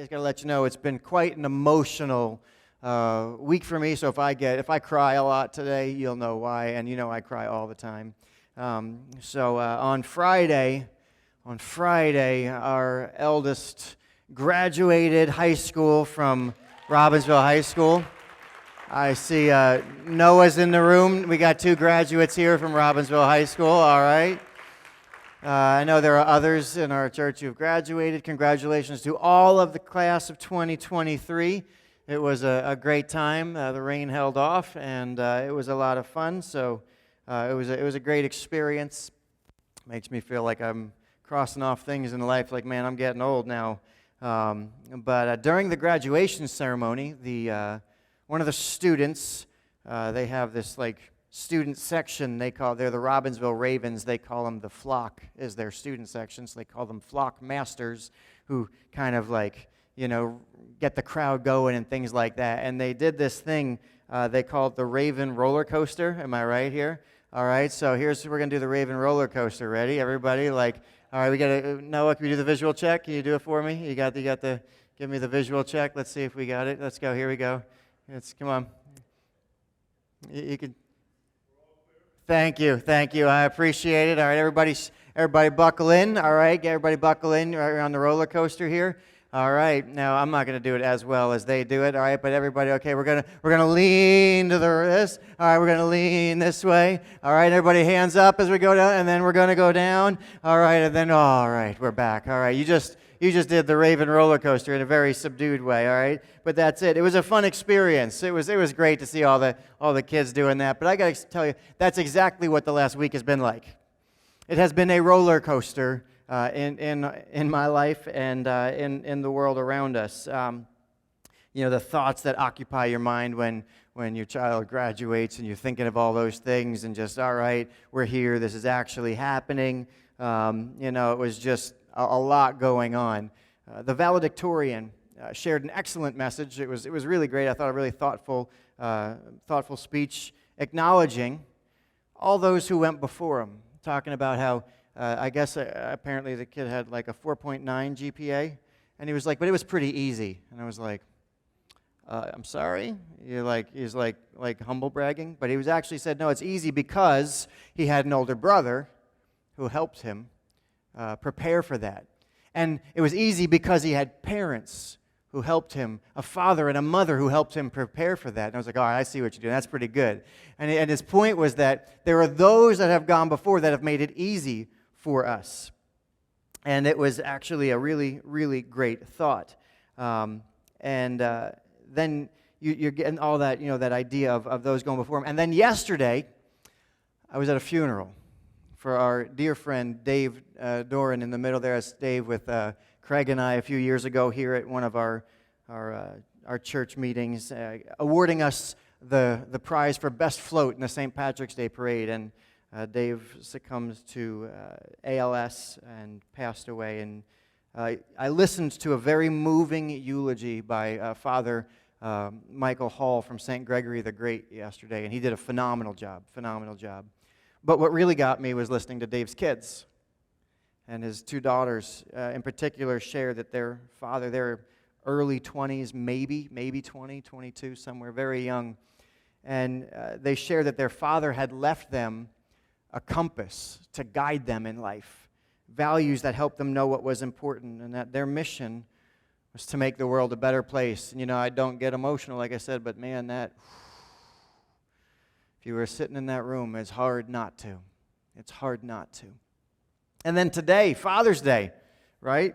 just got to let you know it's been quite an emotional week for me. So if I cry a lot today, you'll know why. And you know I cry all the time. On Friday, our eldest graduated high school from Robbinsville High School. I see Noah's in the room. We got 2 graduates here from Robbinsville High School. All right. I know there are others in our church who've graduated. Congratulations to all of the class of 2023. It was a great time. The rain held off, and it was a lot of fun. So it was a great experience. Makes me feel like I'm crossing off things in life. Like, man, I'm getting old now. But during the graduation ceremony, one of the students, they have this student section. They're the Robbinsville Ravens. They call them the Flock is their student section. So they call them Flock Masters, who kind of get the crowd going and things like that. And they did this thing. They call it the Raven roller coaster. Am I right here? All right. So we're gonna do the Raven roller coaster. Ready, everybody? All right. We got Noah. Can you do the visual check? Can you do it for me? You got the. Give me the visual check. Let's see if we got it. Let's go. Here we go. Come on. You can. Thank you. I appreciate it. All right, everybody buckle in. All right, everybody buckle in right on the roller coaster here. All right. Now I'm not going to do it as well as they do it. All right, but everybody, okay, we're gonna lean to this. All right, we're gonna lean this way. All right, everybody, hands up as we go down, and then we're gonna go down. All right, and then all right, we're back. All right, you just did the Raven roller coaster in a very subdued way. All right, but that's it. It was a fun experience. It was great to see all the kids doing that. But I got to tell you, that's exactly what the last week has been like. It has been a roller coaster. In my life and in the world around us. The thoughts that occupy your mind when your child graduates and you're thinking of all those things and just, all right, we're here, this is actually happening. It was just a lot going on. The valedictorian shared an excellent message. It was really great. I thought a really thoughtful speech acknowledging all those who went before him, talking about how apparently the kid had a 4.9 GPA, and he was like, but it was pretty easy. And I was like, I'm sorry? He's humble bragging, but he was actually said, no, it's easy because he had an older brother who helped him prepare for that. And it was easy because he had parents who helped him, a father and a mother who helped him prepare for that. And I was like, all right, I see what you're doing. That's pretty good. And his point was that there are those that have gone before that have made it easy for us. And it was actually a really, really great thought. Then you're getting all that, that idea of those going before him. And then yesterday, I was at a funeral for our dear friend Dave Doran. In the middle there is Dave with Craig and I a few years ago here at one of our church meetings, awarding us the prize for best float in the St. Patrick's Day Parade. And Dave succumbed to ALS and passed away. And I listened to a very moving eulogy by Father Michael Hall from St. Gregory the Great yesterday, and he did a phenomenal job. But what really got me was listening to Dave's kids. And his 2 daughters in particular shared that their father, they're early 20s, maybe 20, 22, somewhere, very young. And they shared that their father had left them a compass to guide them in life, values that helped them know what was important, and that their mission was to make the world a better place. And I don't get emotional, like I said, but man, if you were sitting in that room, it's hard not to. It's hard not to. And then today, Father's Day, right?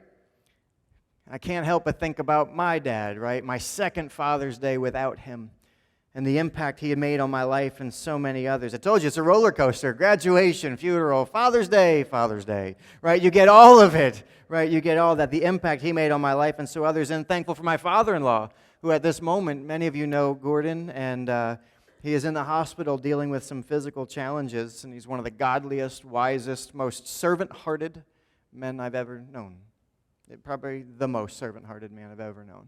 I can't help but think about my dad, right? My second Father's Day without him, and the impact he had made on my life and so many others. I told you, it's a roller coaster. Graduation, funeral, Father's Day, right? You get all of it, right? You get all that, the impact he made on my life and so others. And thankful for my father-in-law, who at this moment, many of you know Gordon, and he is in the hospital dealing with some physical challenges, and he's one of the godliest, wisest, most servant-hearted men I've ever known. Probably the most servant-hearted man I've ever known.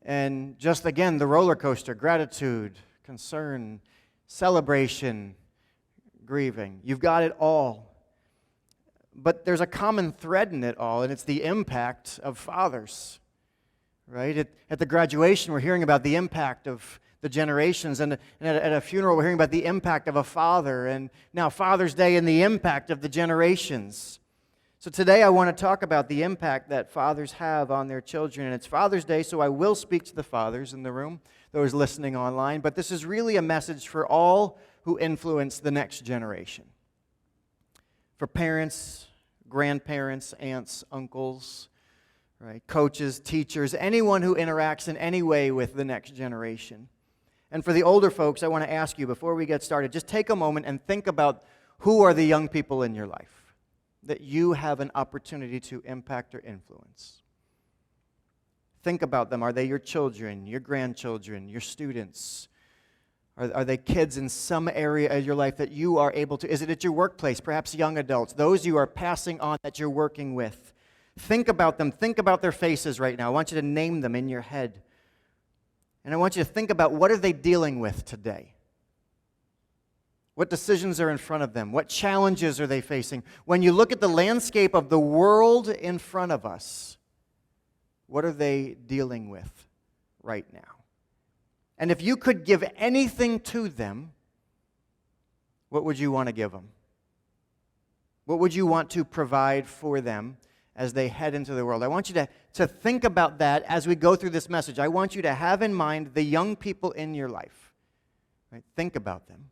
And just again, the roller coaster, gratitude, concern, celebration, grieving. You've got it all. But there's a common thread in it all, and it's the impact of fathers. right? At the graduation, we're hearing about the impact of the generations, and at a funeral, we're hearing about the impact of a father, and now Father's Day and the impact of the generations. So today I want to talk about the impact that fathers have on their children, and it's Father's Day, so I will speak to the fathers in the room, those listening online, but this is really a message for all who influence the next generation. For parents, grandparents, aunts, uncles, right, coaches, teachers, anyone who interacts in any way with the next generation. And for the older folks, I want to ask you, before we get started, just take a moment and think about who are the young people in your life that you have an opportunity to impact or influence. Think about them. Are they your children, your grandchildren, your students? Are they kids in some area of your life that you are able to? Is it at your workplace, perhaps young adults, those you are passing on that you're working with? Think about them. Think about their faces right now. I want you to name them in your head. And I want you to think about, what are they dealing with today? What decisions are in front of them? What challenges are they facing? When you look at the landscape of the world in front of us, what are they dealing with right now? And if you could give anything to them, what would you want to give them? What would you want to provide for them as they head into the world? I want you to think about that as we go through this message. I want you to have in mind the young people in your life. Right? Think about them.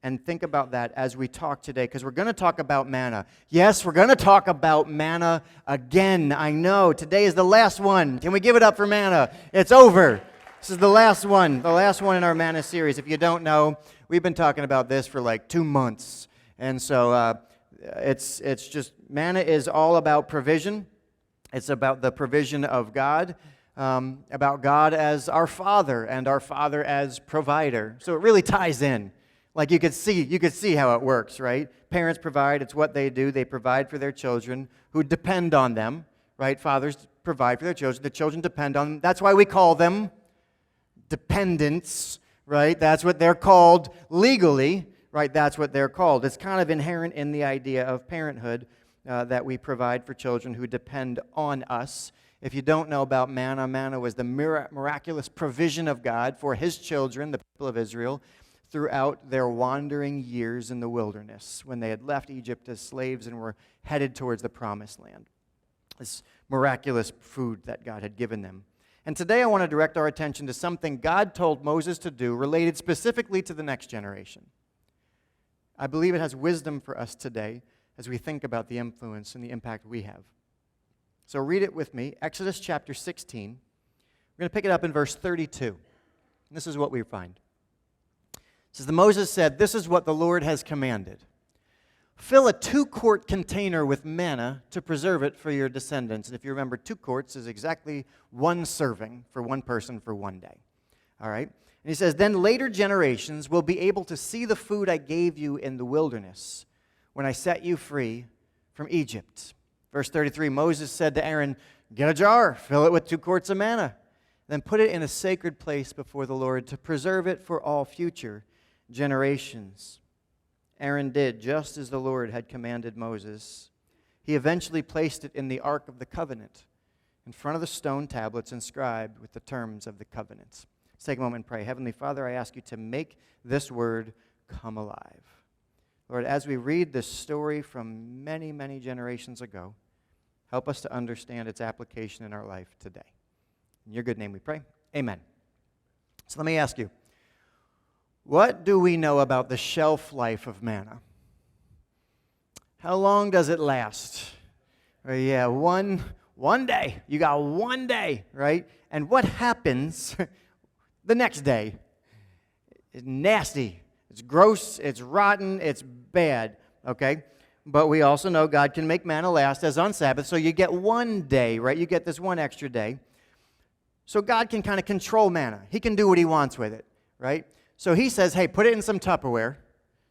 And think about that as we talk today, because we're going to talk about manna. Yes, we're going to talk about manna again. I know. Today is the last one. Can we give it up for manna? It's over. This is the last one in our manna series. If you don't know, we've been talking about this for like 2 months. And so it's just, manna is all about provision. It's about the provision of God, about God as our Father and our Father as provider. So it really ties in. Like you could see how it works, right? Parents provide, it's what they do. They provide for their children who depend on them, right? Fathers provide for their children. The children depend on them. That's why we call them dependents, right? That's what they're called legally, right? That's what they're called. It's kind of inherent in the idea of parenthood that we provide for children who depend on us. If you don't know about manna, manna was the miraculous provision of God for His children, the people of Israel, throughout their wandering years in the wilderness when they had left Egypt as slaves and were headed towards the promised land. This miraculous food that God had given them. And today I want to direct our attention to something God told Moses to do related specifically to the next generation. I believe it has wisdom for us today as we think about the influence and the impact we have. So read it with me, Exodus chapter 16. We're going to pick it up in verse 32. And this is what we find. It says, Moses said, "This is what the Lord has commanded. Fill a 2-quart container with manna to preserve it for your descendants." And if you remember, 2 quarts is exactly 1 serving for one person for one day. All right? And he says, "Then later generations will be able to see the food I gave you in the wilderness when I set you free from Egypt." Verse 33, Moses said to Aaron, "Get a jar, fill it with 2 quarts of manna, then put it in a sacred place before the Lord to preserve it for all future generations." Aaron did just as the Lord had commanded Moses. He eventually placed it in the Ark of the Covenant in front of the stone tablets inscribed with the terms of the covenants. Let's take a moment and pray. Heavenly Father, I ask you to make this word come alive. Lord, as we read this story from many, many generations ago, help us to understand its application in our life today. In your good name we pray. Amen. So let me ask you, what do we know about the shelf life of manna? How long does it last? Yeah, one day. You got 1 day, right? And what happens the next day? It's nasty. It's gross. It's rotten. It's bad, okay? But we also know God can make manna last as on Sabbath, so you get 1 day, right? You get this 1 extra day. So God can kind of control manna. He can do what He wants with it, right? So He says, hey, put it in some Tupperware.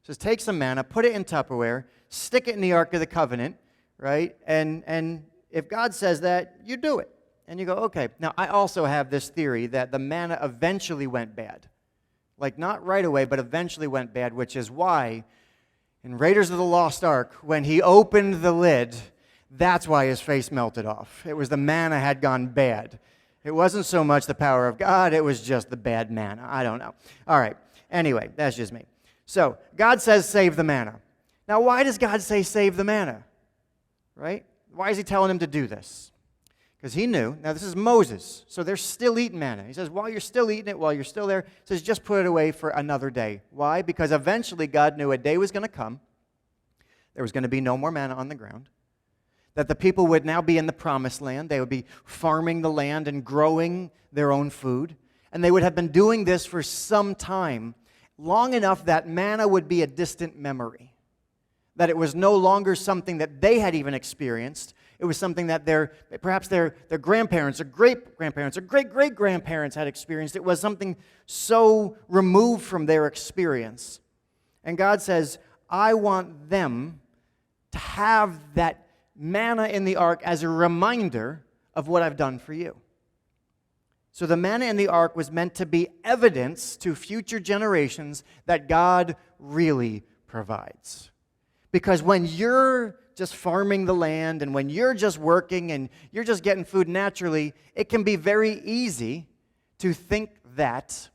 Says, take some manna, put it in Tupperware, stick it in the Ark of the Covenant, right? And if God says that, you do it. And you go, okay. Now, I also have this theory that the manna eventually went bad. Like, not right away, but eventually went bad, which is why in Raiders of the Lost Ark, when he opened the lid, that's why his face melted off. It was the manna had gone bad. It wasn't so much the power of God, it was just the bad manna. I don't know. All right. Anyway, that's just me. So, God says, save the manna. Now, why does God say, save the manna? Right? Why is he telling him to do this? Because he knew. Now, this is Moses, so they're still eating manna. He says, while you're still eating it, while you're still there, he says, just put it away for another day. Why? Because eventually God knew a day was going to come. There was going to be no more manna on the ground. That the people would now be in the promised land. They would be farming the land and growing their own food. And they would have been doing this for some time, long enough that manna would be a distant memory. That it was no longer something that they had even experienced. It was something that perhaps their grandparents or great-grandparents or great-great-grandparents had experienced. It was something so removed from their experience. And God says, I want them to have that manna in the ark as a reminder of what I've done for you. So the manna in the ark was meant to be evidence to future generations that God really provides. Because when you're just farming the land and when you're just working and you're just getting food naturally, it can be very easy to think that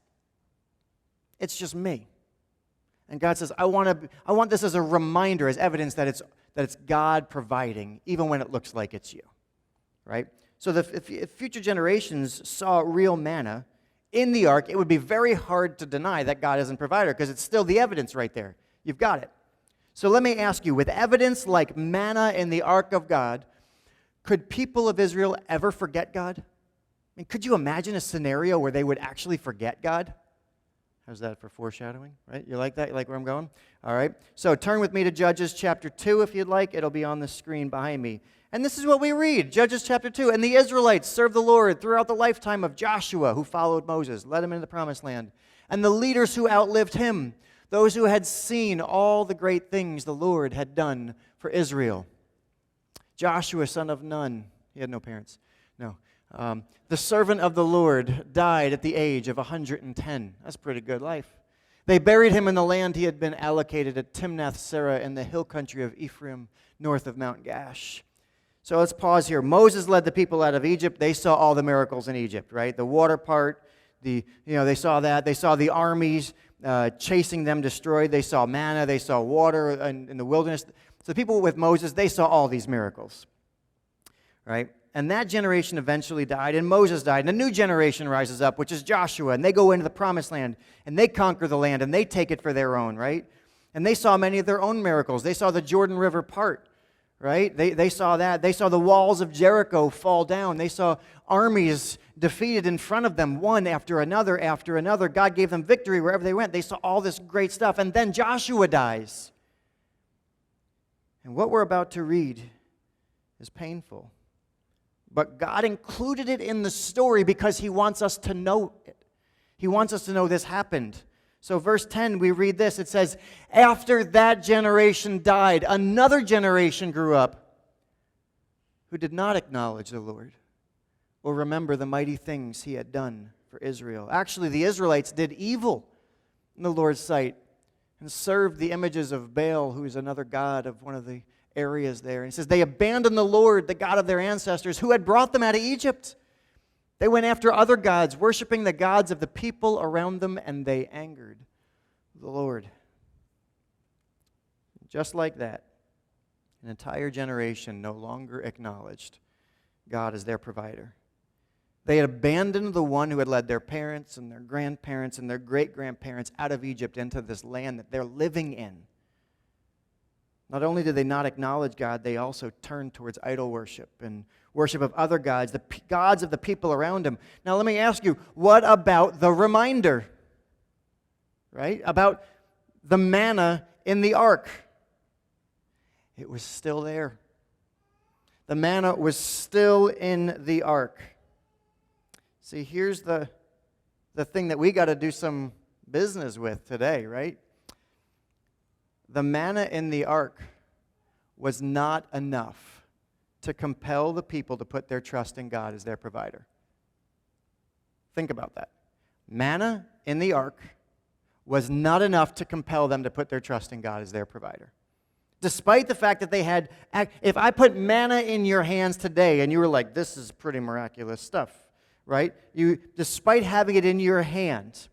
it's just me. And God says, I want this as a reminder, as evidence that it's God providing, even when it looks like it's you, right? So if future generations saw real manna in the ark, it would be very hard to deny that God isn't provider, because it's still the evidence right there. You've got it. So let me ask you, with evidence like manna in the ark of God, could people of Israel ever forget God? I mean, could you imagine a scenario where they would actually forget God? How's that for foreshadowing, right? You like that? You like where I'm going? All right. So turn with me to Judges chapter 2 if you'd like. It'll be on the screen behind me. And this is what we read, Judges chapter 2. And the Israelites served the Lord throughout the lifetime of Joshua, who followed Moses, led him into the promised land. And the leaders who outlived him, those who had seen all the great things the Lord had done for Israel. Joshua, son of Nun, he had no parents. No. The servant of the Lord died at the age of 110. That's a pretty good life. They buried him in the land he had been allocated at Timnath-Serah in the hill country of Ephraim, north of Mount Gash. So let's pause here. Moses led the people out of Egypt. They saw all the miracles in Egypt, right? The water part, they saw that. They saw the armies chasing them destroyed. They saw manna. They saw water in the wilderness. So the people with Moses, they saw all these miracles, right? And that generation eventually died, and Moses died. And a new generation rises up, which is Joshua, and they go into the promised land, and they conquer the land, and they take it for their own, right? And they saw many of their own miracles. They saw the Jordan River part, right? They saw that. They saw the walls of Jericho fall down. They saw armies defeated in front of them, one after another after another. God gave them victory wherever they went. They saw all this great stuff. And then Joshua dies. And what we're about to read is painful. But God included it in the story because he wants us to know it. He wants us to know this happened. So verse 10, we read this. It says, after that generation died, another generation grew up who did not acknowledge the Lord or remember the mighty things he had done for Israel. Actually, the Israelites did evil in the Lord's sight and served the images of Baal, who is another god of one of the areas there. And he says, they abandoned the Lord, the God of their ancestors, who had brought them out of Egypt. They went after other gods, worshiping the gods of the people around them, and they angered the Lord. Just like that, an entire generation no longer acknowledged God as their provider. They had abandoned the one who had led their parents and their grandparents and their great-grandparents out of Egypt into this land that they're living in. Not only did they not acknowledge God, they also turned towards idol worship and worship of other gods, the gods of the people around them. Now let me ask you, what about the reminder? Right? About the manna in the ark. It was still there. The manna was still in the ark. See, here's the thing that we got to do some business with today, right? The manna in the ark was not enough to compel the people to put their trust in God as their provider. Think about that. Manna in the ark was not enough to compel them to put their trust in God as their provider. Despite the fact that they had, if I put manna in your hands today and you were like, this is pretty miraculous stuff, right? Despite having it in your hand,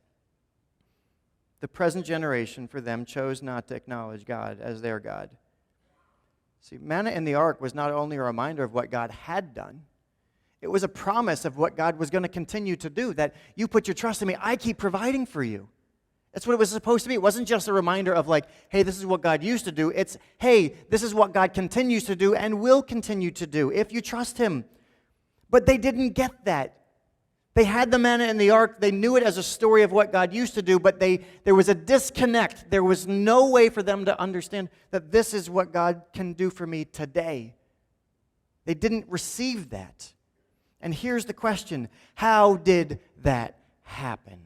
the present generation for them chose not to acknowledge God as their God. See, manna in the ark was not only a reminder of what God had done, it was a promise of what God was going to continue to do, that you put your trust in me, I keep providing for you. That's what it was supposed to be. It wasn't just a reminder of like, hey, this is what God used to do. It's, hey, this is what God continues to do and will continue to do if you trust him. But they didn't get that. They had the manna in the ark. They knew it as a story of what God used to do, but there was a disconnect. There was no way for them to understand that this is what God can do for me today. They didn't receive that. And here's the question: how did that happen?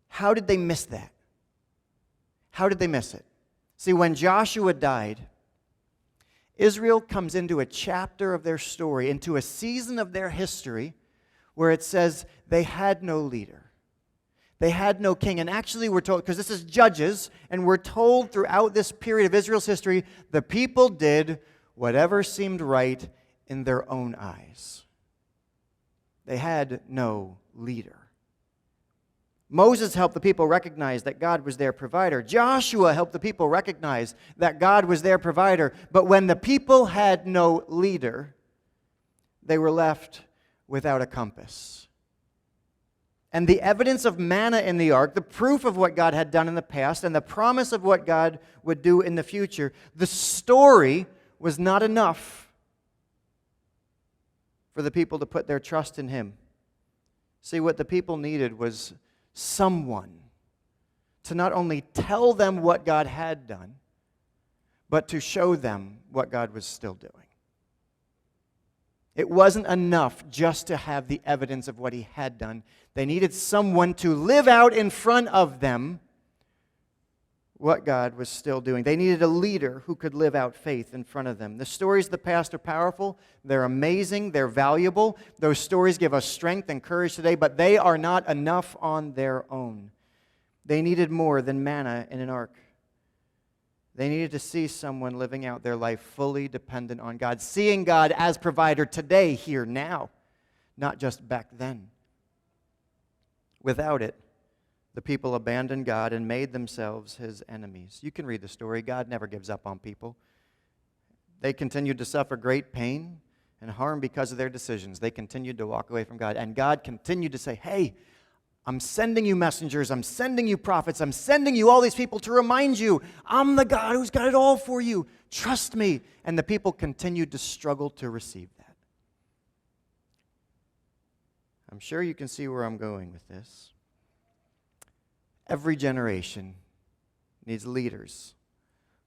How did they miss that? How did they miss it? See, when Joshua died, Israel comes into a chapter of their story, into a season of their history, where it says they had no leader. They had no king. And actually we're told, because this is Judges, and we're told throughout this period of Israel's history, the people did whatever seemed right in their own eyes. They had no leader. Moses helped the people recognize that God was their provider. Joshua helped the people recognize that God was their provider. But when the people had no leader, they were left without a compass. And the evidence of manna in the ark, the proof of what God had done in the past, and the promise of what God would do in the future, the story was not enough for the people to put their trust in him. See, what the people needed was someone to not only tell them what God had done, but to show them what God was still doing. It wasn't enough just to have the evidence of what he had done. They needed someone to live out in front of them what God was still doing. They needed a leader who could live out faith in front of them. The stories of the past are powerful. They're amazing. They're valuable. Those stories give us strength and courage today, but they are not enough on their own. They needed more than manna in an ark. They needed to see someone living out their life fully dependent on God, seeing God as provider today, here, now, not just back then. Without it, the people abandoned God and made themselves his enemies. You can read the story. God never gives up on people. They continued to suffer great pain and harm because of their decisions. They continued to walk away from God. And God continued to say, hey, I'm sending you messengers. I'm sending you prophets. I'm sending you all these people to remind you, I'm the God who's got it all for you. Trust me. And the people continued to struggle to receive that. I'm sure you can see where I'm going with this. Every generation needs leaders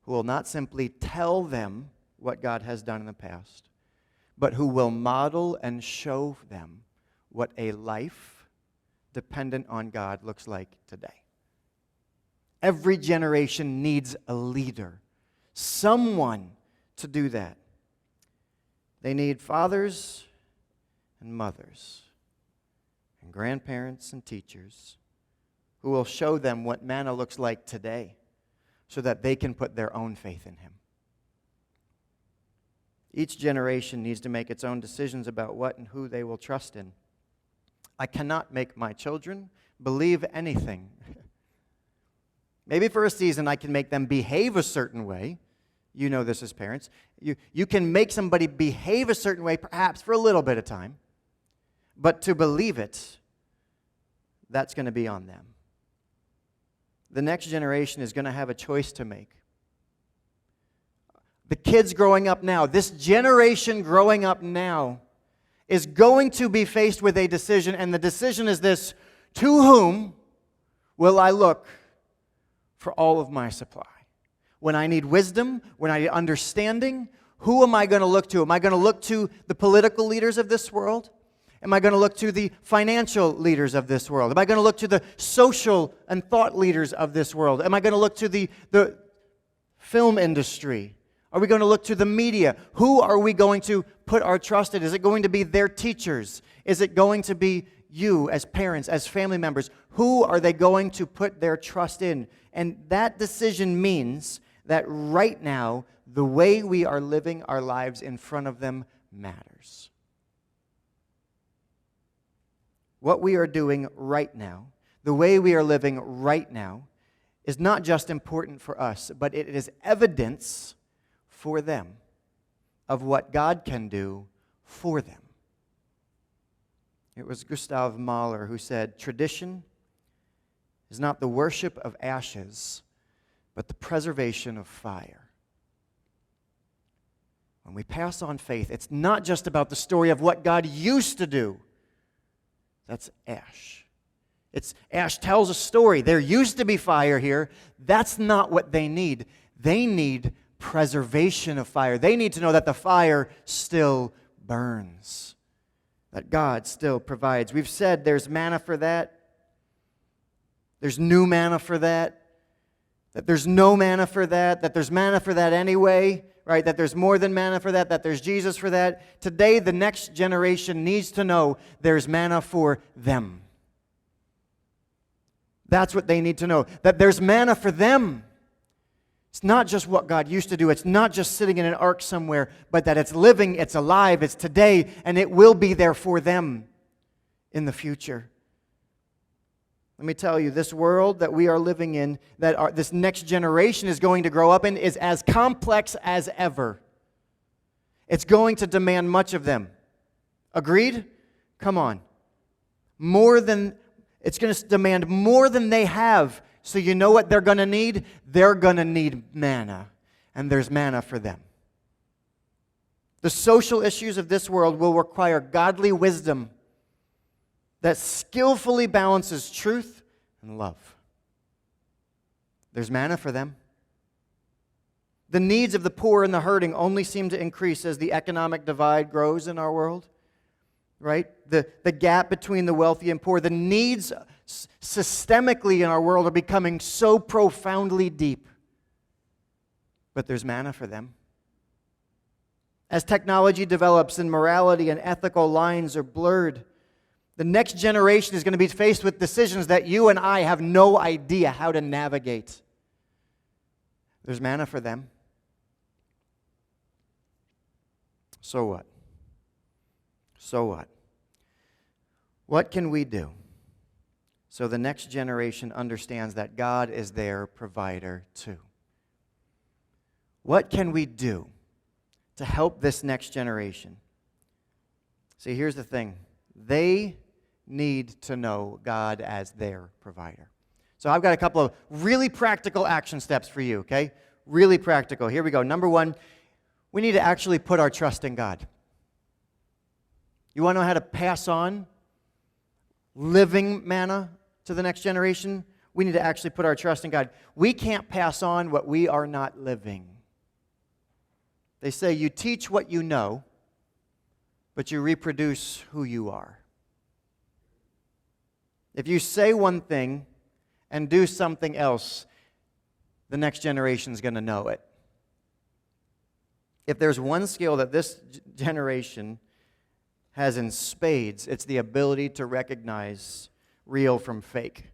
who will not simply tell them what God has done in the past, but who will model and show them what a life dependent on God looks like today. Every generation needs a leader, someone to do that. They need fathers and mothers and grandparents and teachers who will show them what manna looks like today so that they can put their own faith in him. Each generation needs to make its own decisions about what and who they will trust in. I cannot make my children believe anything. Maybe for a season I can make them behave a certain way. You know this as parents. You can make somebody behave a certain way perhaps for a little bit of time, but to believe it, that's going to be on them. The next generation is going to have a choice to make. The kids growing up now, this generation growing up now, is going to be faced with a decision, and the decision is this: to whom will I look for all of my supply? When I need wisdom, when I need understanding, who am I going to look to? Am I going to look to the political leaders of this world? Am I going to look to the financial leaders of this world? Am I going to look to the social and thought leaders of this world? Am I going to look to the film industry? Are we going to look to the media? Who are we going to put our trust in? Is it going to be their teachers? Is it going to be you as parents, as family members? Who are they going to put their trust in? And that decision means that right now, the way we are living our lives in front of them matters. what we are doing right now, the way we are living right now, is not just important for us, but it is evidence for them of what God can do for them. It was Gustav Mahler who said, "Tradition is not the worship of ashes, but the preservation of fire." When we pass on faith, it's not just about the story of what God used to do. That's ash. Ash tells a story. There used to be fire here. That's not what they need. They need preservation of fire. They need to know that the fire still burns, that God still provides. We've said there's manna for that. There's new manna for that. That there's no manna for that. That there's manna for that anyway. Right? That there's more than manna for that. That there's Jesus for that. Today, the next generation needs to know there's manna for them. That's what they need to know. That there's manna for them. It's not just what God used to do. It's not just sitting in an ark somewhere, but that it's living, it's alive, it's today, and it will be there for them in the future. Let me tell you, this world that we are living in, this next generation is going to grow up in, is as complex as ever. It's going to demand much of them. Agreed? Come on. It's going to demand more than they have. So you know what they're going to need? They're going to need manna. And there's manna for them. The social issues of this world will require godly wisdom that skillfully balances truth and love. There's manna for them. The needs of the poor and the hurting only seem to increase as the economic divide grows in our world. Right? The gap between the wealthy and poor, the needs systemically in our world are becoming so profoundly deep. But there's manna for them. As technology develops and morality and ethical lines are blurred, the next generation is going to be faced with decisions that you and I have no idea how to navigate. There's manna for them. So what? So what? What can we do so the next generation understands that God is their provider too? What can we do to help this next generation? See, here's the thing. They need to know God as their provider. So I've got a couple of really practical action steps for you, okay? Really practical. Here we go. Number one, we need to actually put our trust in God. You want to know how to pass on living manna to the next generation? We need to actually put our trust in God. We can't pass on what we are not living. They say you teach what you know, but you reproduce who you are. If you say one thing and do something else, the next generation is going to know it. If there's one skill that this generation has in spades, it's the ability to recognize real from fake.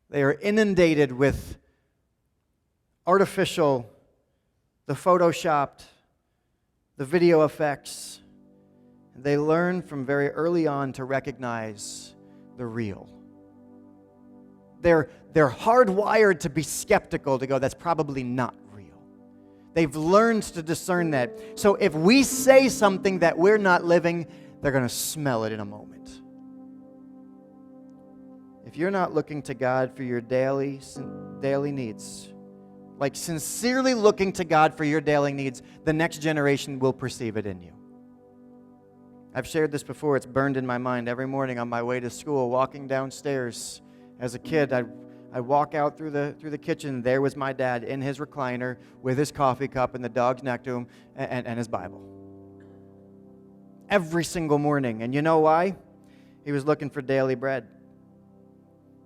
They are inundated with artificial, the photoshopped, the video effects. They learn from very early on to recognize the real. They're hardwired to be skeptical, to go, that's probably not real. They've learned to discern that. So if we say something that we're not living, they're going to smell it in a moment. If you're not looking to God for your daily needs, like sincerely looking to God for your daily needs, the next generation will perceive it in you. I've shared this before. It's burned in my mind. Every morning on my way to school, walking downstairs as a kid, I'd walk out through the kitchen. There was my dad in his recliner with his coffee cup and the dogs next to him and his Bible. Every single morning. And you know why? He was looking for daily bread.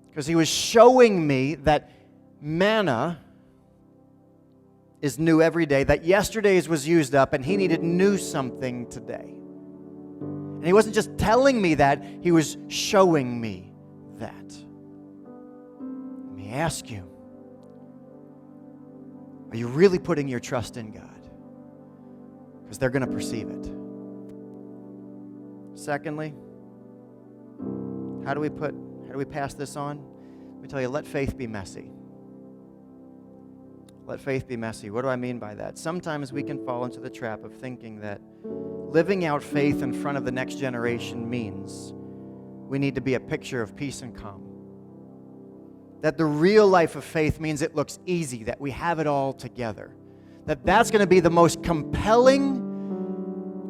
Because he was showing me that manna is new every day, that yesterday's was used up, and he needed new something today. And he wasn't just telling me that, he was showing me that. Let me ask you, are you really putting your trust in God? Because they're going to perceive it. Secondly, How do we pass this on? Let me tell you, let faith be messy. Let faith be messy. What do I mean by that? Sometimes we can fall into the trap of thinking that living out faith in front of the next generation means we need to be a picture of peace and calm. That the real life of faith means it looks easy, that we have it all together. That's going to be the most compelling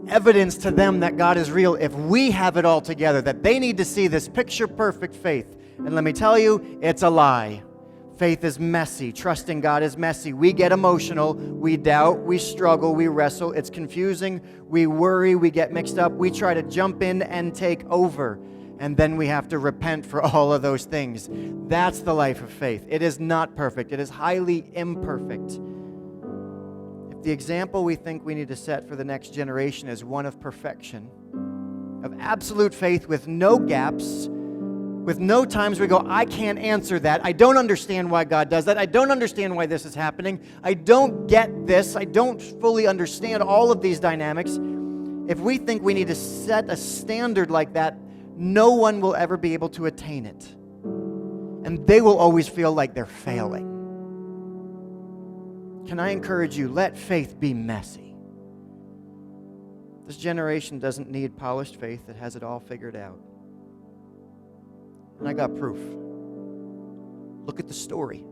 evidence to them that God is real if we have it all together, that they need to see this picture-perfect faith. And let me tell you, it's a lie. Faith is messy. Trusting God is messy. We get emotional. We doubt. We struggle. We wrestle. It's confusing. We worry. We get mixed up. We try to jump in and take over. And then we have to repent for all of those things. That's the life of faith. It is not perfect. It is highly imperfect. If the example we think we need to set for the next generation is one of perfection, of absolute faith with no gaps, with no times we go, I can't answer that. I don't understand why God does that. I don't understand why this is happening. I don't get this. I don't fully understand all of these dynamics. If we think we need to set a standard like that, no one will ever be able to attain it. And they will always feel like they're failing. Can I encourage you, let faith be messy. This generation doesn't need polished faith that has it all figured out. And I got proof. Look at the story.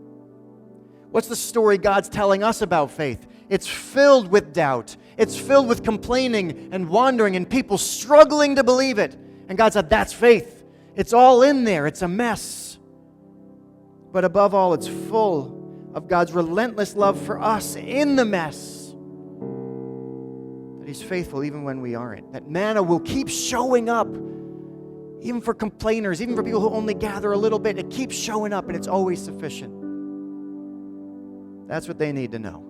What's the story God's telling us about faith? It's filled with doubt. It's filled with complaining and wandering and people struggling to believe it. And God said, that's faith. It's all in there. It's a mess. But above all, it's full of God's relentless love for us in the mess. That He's faithful even when we aren't. That manna will keep showing up. Even for complainers, even for people who only gather a little bit, it keeps showing up and it's always sufficient. That's what they need to know.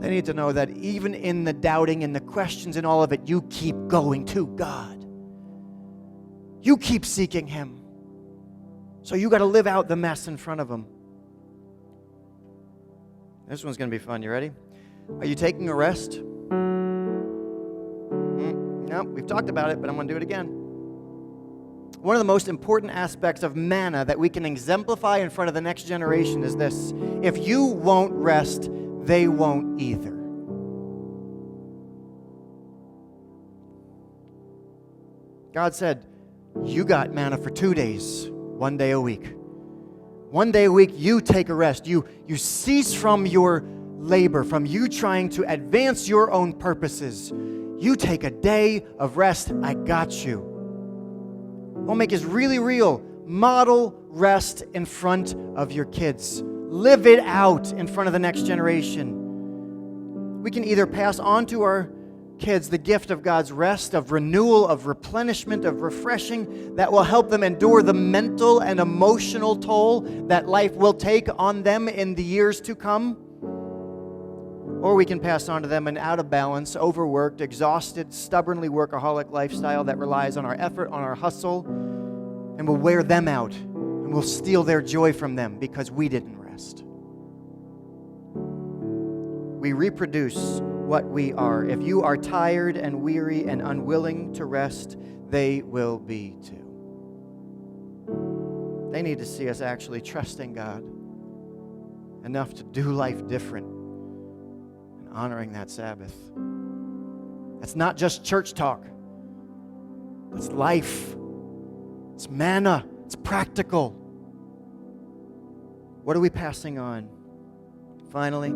They need to know that even in the doubting and the questions and all of it, you keep going to God. You keep seeking Him. So you got to live out the mess in front of Him. This one's going to be fun. You ready? Are you taking a rest? No, we've talked about it, but I'm going to do it again. One of the most important aspects of manna that we can exemplify in front of the next generation is this. If you won't rest, they won't either. God said, you got manna for 2 days, 1 day a week. 1 day a week, you take a rest. You cease from your labor, from you trying to advance your own purposes. You take a day of rest. I got you. We'll make this really real. Model rest in front of your kids. Live it out in front of the next generation. We can either pass on to our kids the gift of God's rest, of renewal, of replenishment, of refreshing that will help them endure the mental and emotional toll that life will take on them in the years to come. Or we can pass on to them an out of balance, overworked, exhausted, stubbornly workaholic lifestyle that relies on our effort, on our hustle, and will wear them out, and will steal their joy from them because we didn't rest. We reproduce what we are. If you are tired and weary and unwilling to rest, they will be too. They need to see us actually trusting God enough to do life different. Honoring that Sabbath. That's not just church talk. That's life. It's manna. It's practical. What are we passing on? Finally,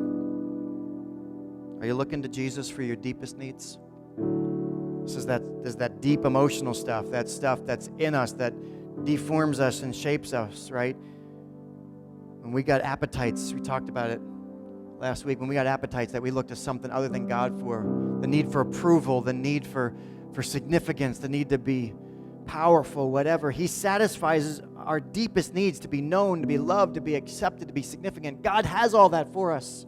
are you looking to Jesus for your deepest needs? There's that deep emotional stuff, that stuff that's in us that deforms us and shapes us, right? When we got appetites, we talked about it last week, when we got appetites that we look to something other than God for, the need for approval, the need for significance, the need to be powerful, whatever. He satisfies our deepest needs to be known, to be loved, to be accepted, to be significant. God has all that for us.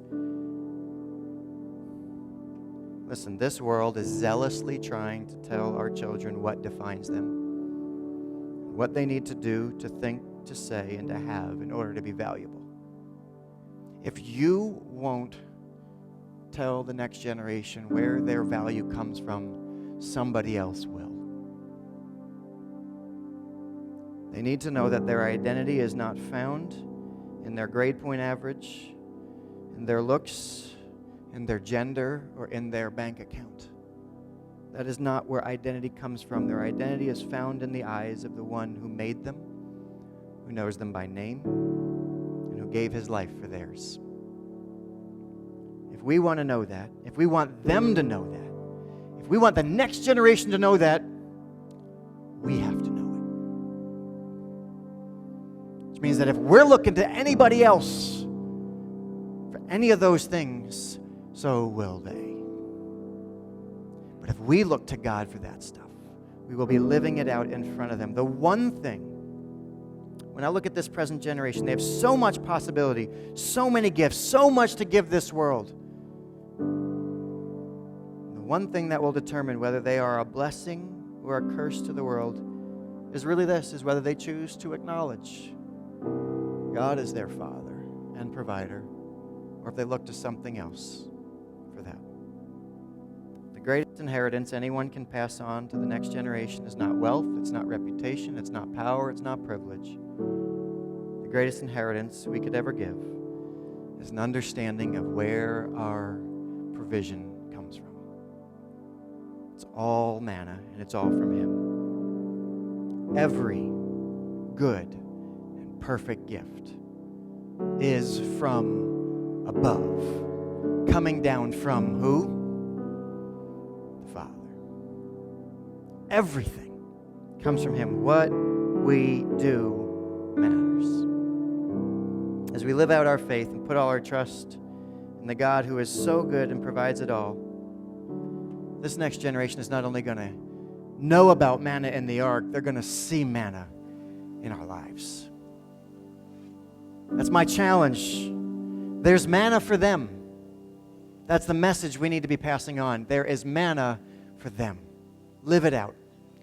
Listen, this world is zealously trying to tell our children what defines them, what they need to do, to think, to say, and to have in order to be valuable. If you won't tell the next generation where their value comes from, somebody else will. They need to know that their identity is not found in their grade point average, in their looks, in their gender, or in their bank account. That is not where identity comes from. Their identity is found in the eyes of the one who made them, who knows them by name, and who gave his life for theirs. If we want to know that, if we want them to know that, if we want the next generation to know that, we have to know it. Which means that if we're looking to anybody else for any of those things, so will they. But if we look to God for that stuff, we will be living it out in front of them. The one thing, when I look at this present generation, they have so much possibility, so many gifts, so much to give this world. The one thing that will determine whether they are a blessing or a curse to the world is really this, is whether they choose to acknowledge God as their Father and provider, or if they look to something else for that. The greatest inheritance anyone can pass on to the next generation is not wealth, it's not reputation, it's not power, it's not privilege. The greatest inheritance we could ever give is an understanding of where our provision comes from. It's all manna, and it's all from Him. Every good and perfect gift is from above, coming down from who? The Father. Everything comes from Him. What we do matters. As we live out our faith and put all our trust in the God who is so good and provides it all, this next generation is not only going to know about manna in the ark, they're going to see manna in our lives. That's my challenge. There's manna for them. That's the message we need to be passing on. There is manna for them. Live it out.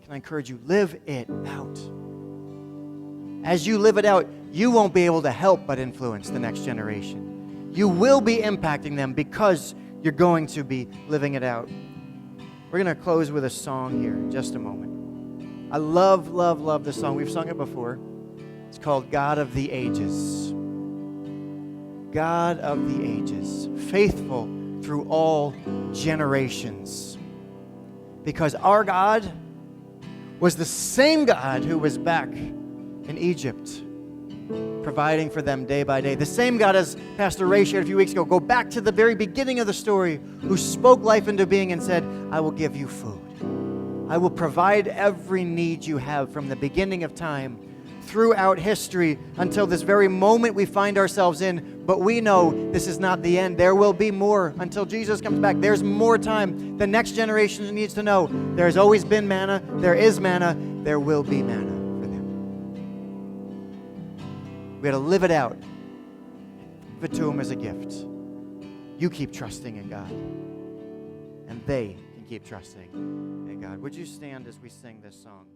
Can I encourage you? Live it out. As you live it out, you won't be able to help but influence the next generation. You will be impacting them because you're going to be living it out. We're going to close with a song here in just a moment. I love, love, love this song. We've sung it before. It's called God of the Ages. God of the Ages, faithful through all generations. Because our God was the same God who was back in Egypt, providing for them day by day. The same God, as Pastor Ray shared a few weeks ago, go back to the very beginning of the story, who spoke life into being and said, I will give you food. I will provide every need you have from the beginning of time throughout history until this very moment we find ourselves in. But we know this is not the end. There will be more until Jesus comes back. There's more time. The next generation needs to know there's always been manna. There is manna. There will be manna. We got to live it out. Give it to Him as a gift. You keep trusting in God. And they can keep trusting in God. Would you stand as we sing this song?